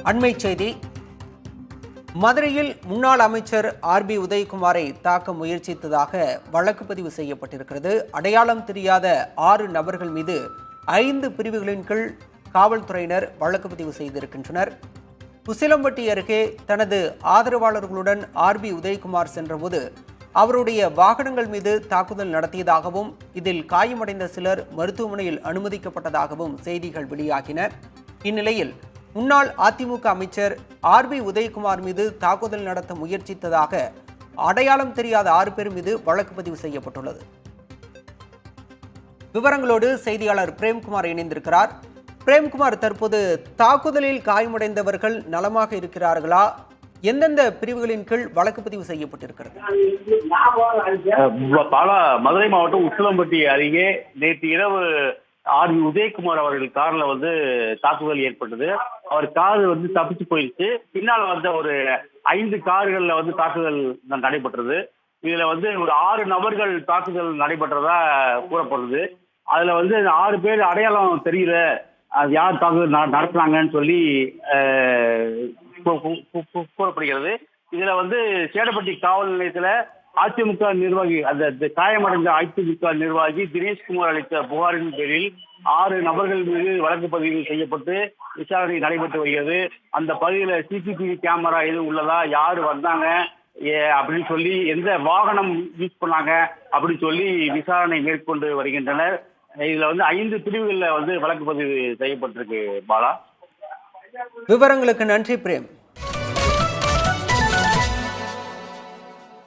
அண்மைச் செய்தி. மதுரையில் முன்னாள் அமைச்சர் ஆர்பி உதயகுமாரை தாக்க முயற்சித்ததாக வழக்கு பதிவு செய்யப்பட்டிருக்கிறது. அடையாளம் தெரியாத 6 நபர்கள் மீது 5 பிரிவுகளின் கீழ் காவல்துறையினர் வழக்கு பதிவு செய்திருக்கின்றனர். உசிலம்பட்டி அருகே தனது ஆதரவாளர்களுடன் ஆர்பி உதயகுமார் சென்றபோது அவருடைய வாகனங்கள் மீது தாக்குதல் நடத்தியதாகவும் இதில் காயமடைந்த சிலர் மருத்துவமனையில் அனுமதிக்கப்பட்டதாகவும் செய்திகள் வெளியாகின. இந்நிலையில் முன்னாள் அதிமுக அமைச்சர் ஆர்பி உதயகுமார் மீது தாக்குதல் நடத்த முயற்சித்ததாக அடையாளம் தெரியாத 6 பேர் மீது வழக்கு பதிவு செய்யப்பட்டுள்ளது. விவரங்களோடு செய்தியாளர் பிரேம்குமார் இணைந்திருக்கிறார். பிரேம்குமார், தற்போது தாக்குதலில் காயமடைந்தவர்கள் நலமாக இருக்கிறார்களா? எந்தெந்த பிரிவுகளின் கீழ் வழக்கு பதிவு செய்யப்பட்டிருக்கிறது? மதுரை மாவட்டம் உசிலம்பட்டி அருகே நேற்று இரவு ஆர்பி உதயகுமார் அவர்கள் கார்ல தாக்குதல் ஏற்பட்டது. அவர் கார் தப்பிச்சு போயிடுச்சு. பின்னால் வந்த ஒரு 5 கார்கள்ல தாக்குதல் நடைபெற்றது. இதுல ஒரு 6 நபர்கள் தாக்குதல் நடைபெற்றதா கூறப்படுது. அதுல 6 பேர் அடையாளம் தெரியல, அது யார் தாக்குதல் நடத்துனாங்கன்னு சொல்லி கூறப்படுகிறது. இதுல சேடப்பட்டி காவல் நிலையத்துல அதிமுக நிர்வாகி, அந்த காயமடைந்த அதிமுக நிர்வாகி தினேஷ்குமார் அளித்த புகாரின் பேரில் 6 நபர்கள் மீது வழக்கு பதிவு செய்யப்பட்டு விசாரணை நடைபெற்று வருகிறது. அந்த பகுதியில சிசிடிவி கேமரா எதுவும் உள்ளதா, யாரு வந்தாங்க அப்படின்னு சொல்லி, எந்த வாகனம் யூஸ் பண்ணாங்க அப்படின்னு சொல்லி விசாரணை மேற்கொண்டு வருகின்றனர். இதுல 5 பிரிவுகள்ல வழக்கு பதிவு செய்யப்பட்டிருக்கு. பாலா, விவரங்களுக்கு நன்றி பிரேம்.